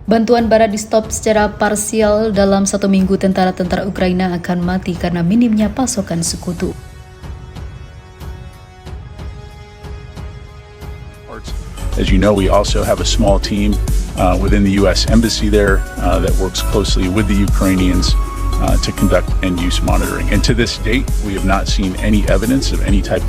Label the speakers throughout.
Speaker 1: Bantuan barat di-stop secara parsial dalam 1 minggu. Tentara-tentara Ukraina akan mati karena minimnya pasokan sekutu.
Speaker 2: As you know, we also have a small team within the U.S. Embassy there that works closely with the Ukrainians to conduct end-use monitoring. And to this date, we have not seen any evidence of any type.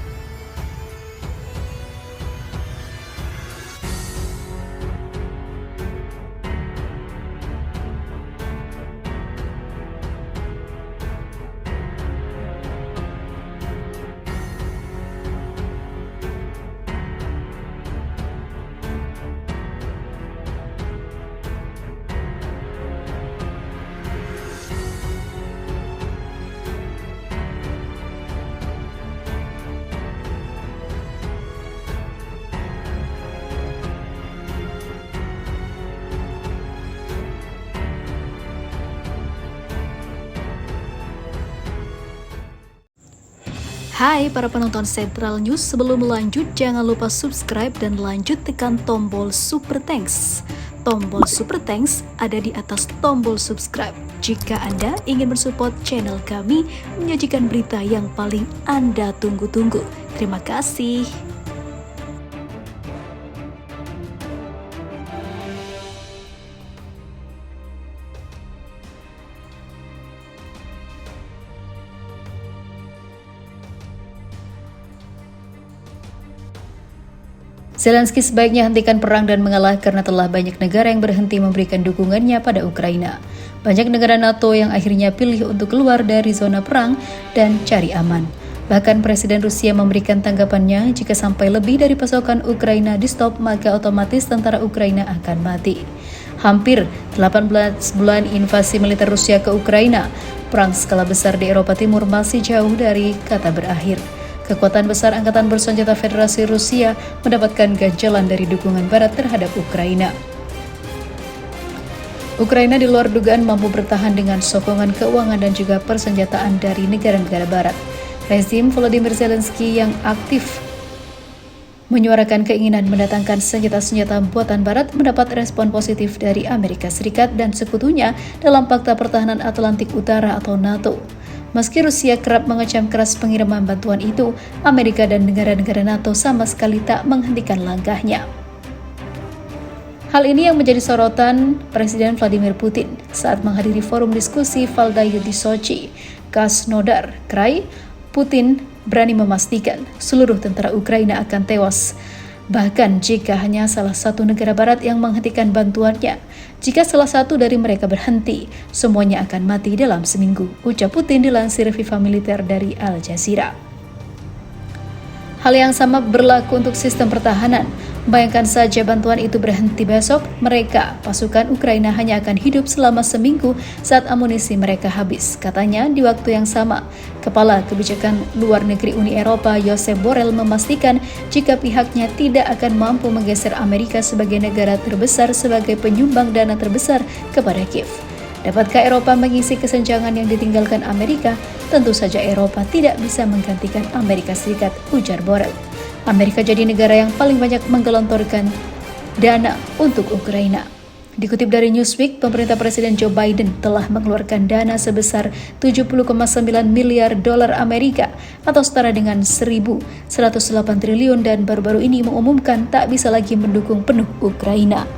Speaker 1: Hai para penonton Sentral News, sebelum lanjut jangan lupa subscribe dan lanjut tekan tombol Super Thanks. Tombol Super Thanks ada di atas tombol subscribe. Jika Anda ingin mensupport channel kami menyajikan berita yang paling Anda tunggu-tunggu. Terima kasih. Zelensky sebaiknya hentikan perang dan mengalah karena telah banyak negara yang berhenti memberikan dukungannya pada Ukraina. Banyak negara NATO yang akhirnya pilih untuk keluar dari zona perang dan cari aman. Bahkan Presiden Rusia memberikan tanggapannya, jika sampai lebih dari pasokan Ukraina di-stop, maka otomatis tentara Ukraina akan mati. Hampir 18 bulan invasi militer Rusia ke Ukraina, perang skala besar di Eropa Timur masih jauh dari kata berakhir. Kekuatan besar Angkatan Bersenjata Federasi Rusia mendapatkan ganjalan dari dukungan Barat terhadap Ukraina. Ukraina di luar dugaan mampu bertahan dengan sokongan keuangan dan juga persenjataan dari negara-negara Barat. Rezim Volodymyr Zelensky yang aktif menyuarakan keinginan mendatangkan senjata-senjata buatan Barat mendapat respon positif dari Amerika Serikat dan sekutunya dalam Pakta Pertahanan Atlantik Utara atau NATO. Meski Rusia kerap mengecam keras pengiriman bantuan itu, Amerika dan negara-negara NATO sama sekali tak menghentikan langkahnya. Hal ini yang menjadi sorotan Presiden Vladimir Putin saat menghadiri forum diskusi Valdai di Sochi. Krasnodar Krai, Putin berani memastikan seluruh tentara Ukraina akan tewas. Bahkan jika hanya salah satu negara Barat yang menghentikan bantuannya, jika salah satu dari mereka berhenti, semuanya akan mati dalam seminggu, ucap Putin dilansir Viva Militer dari Al Jazeera. Hal yang sama berlaku untuk sistem pertahanan. Bayangkan saja bantuan itu berhenti besok, pasukan Ukraina hanya akan hidup selama seminggu saat amunisi mereka habis. Katanya di waktu yang sama, Kepala Kebijakan Luar Negeri Uni Eropa Josep Borrell memastikan jika pihaknya tidak akan mampu menggeser Amerika sebagai negara terbesar sebagai penyumbang dana terbesar kepada Kiev. Dapatkah Eropa mengisi kesenjangan yang ditinggalkan Amerika? Tentu saja Eropa tidak bisa menggantikan Amerika Serikat, ujar Borrell. Amerika jadi negara yang paling banyak menggelontorkan dana untuk Ukraina. Dikutip dari Newsweek, pemerintah Presiden Joe Biden telah mengeluarkan dana sebesar 70,9 miliar dolar Amerika atau setara dengan 1.108 triliun dan baru-baru ini mengumumkan tak bisa lagi mendukung penuh Ukraina.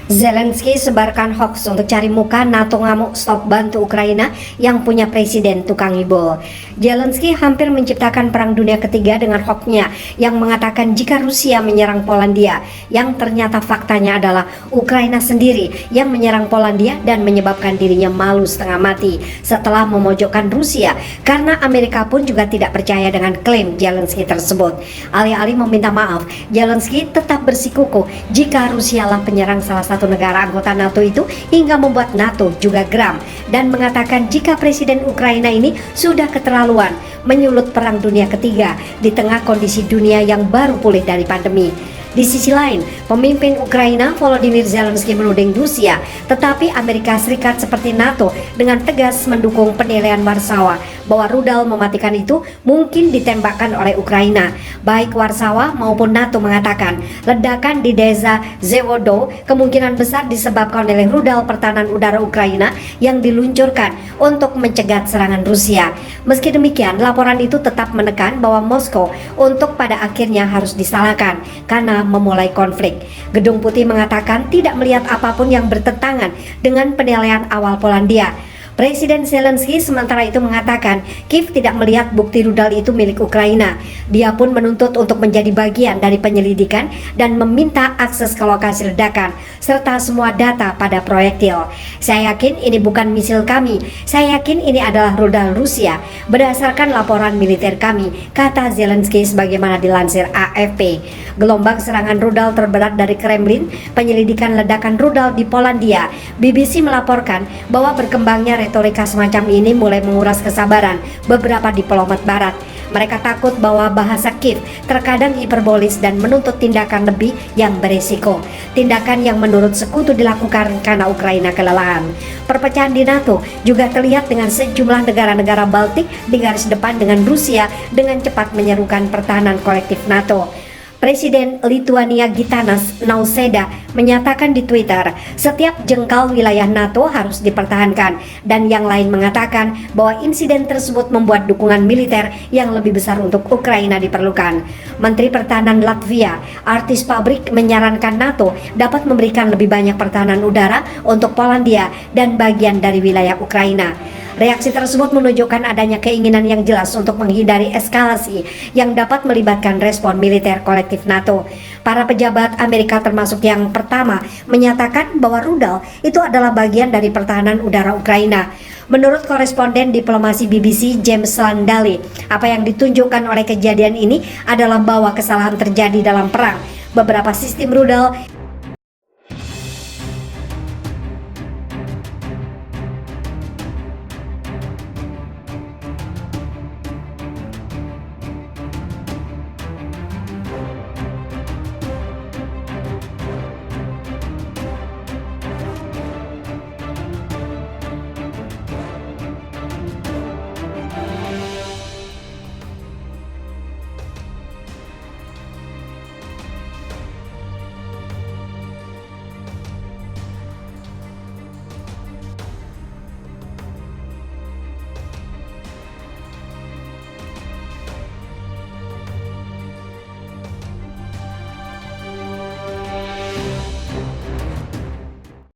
Speaker 3: Zelensky sebarkan hoax untuk cari muka, NATO ngamuk stop bantu Ukraina yang punya presiden tukang ibul. Zelensky hampir menciptakan perang dunia ketiga dengan hoaxnya yang mengatakan jika Rusia menyerang Polandia, yang ternyata faktanya adalah Ukraina sendiri yang menyerang Polandia dan menyebabkan dirinya malu setengah mati setelah memojokkan Rusia, karena Amerika pun juga tidak percaya dengan klaim Zelensky tersebut. Alih-alih meminta maaf, Zelensky tetap bersikukuh jika Rusia lah penyerang salah satu negara anggota NATO itu, hingga membuat NATO juga geram dan mengatakan jika presiden Ukraina ini sudah keterlaluan menyulut perang dunia ketiga di tengah kondisi dunia yang baru pulih dari pandemi. Di sisi lain, pemimpin Ukraina Volodymyr Zelensky menuding Rusia, tetapi Amerika Serikat seperti NATO dengan tegas mendukung penilaian Warsawa bahwa rudal mematikan itu mungkin ditembakkan oleh Ukraina. Baik Warsawa maupun NATO mengatakan ledakan di desa Zewodo kemungkinan besar disebabkan oleh rudal pertahanan udara Ukraina yang diluncurkan untuk mencegat serangan Rusia. Meski demikian, laporan itu tetap menekan bahwa Moskow untuk pada akhirnya harus disalahkan karena memulai konflik. Gedung Putih mengatakan tidak melihat apapun yang bertentangan dengan penilaian awal Polandia. Presiden Zelensky sementara itu mengatakan Kiev tidak melihat bukti rudal itu milik Ukraina. Dia pun menuntut untuk menjadi bagian dari penyelidikan dan meminta akses ke lokasi ledakan serta semua data pada proyektil. Saya yakin ini bukan misil kami, saya yakin ini adalah rudal Rusia berdasarkan laporan militer kami, kata Zelensky sebagaimana dilansir AFP. Gelombang serangan rudal terberat dari Kremlin, penyelidikan ledakan rudal di Polandia. BBC melaporkan bahwa berkembangnya retorika semacam ini mulai menguras kesabaran beberapa diplomat barat. Mereka takut bahwa bahasa Kiev terkadang hiperbolis dan menuntut tindakan lebih yang beresiko. Tindakan yang menurut sekutu dilakukan karena Ukraina kelelahan. Perpecahan di NATO juga terlihat dengan sejumlah negara-negara Baltik di garis depan dengan Rusia dengan cepat menyerukan pertahanan kolektif NATO. Presiden Lituania Gitanas Nausėda menyatakan di Twitter, setiap jengkal wilayah NATO harus dipertahankan, dan yang lain mengatakan bahwa insiden tersebut membuat dukungan militer yang lebih besar untuk Ukraina diperlukan. Menteri Pertahanan Latvia, Artis Pabrik, menyarankan NATO dapat memberikan lebih banyak pertahanan udara untuk Polandia dan bagian dari wilayah Ukraina. Reaksi tersebut menunjukkan adanya keinginan yang jelas untuk menghindari eskalasi yang dapat melibatkan respon militer kolektif NATO. Para pejabat Amerika termasuk yang pertama menyatakan bahwa rudal itu adalah bagian dari pertahanan udara Ukraina. Menurut koresponden diplomasi BBC James Landale, apa yang ditunjukkan oleh kejadian ini adalah bahwa kesalahan terjadi dalam perang. Beberapa sistem rudal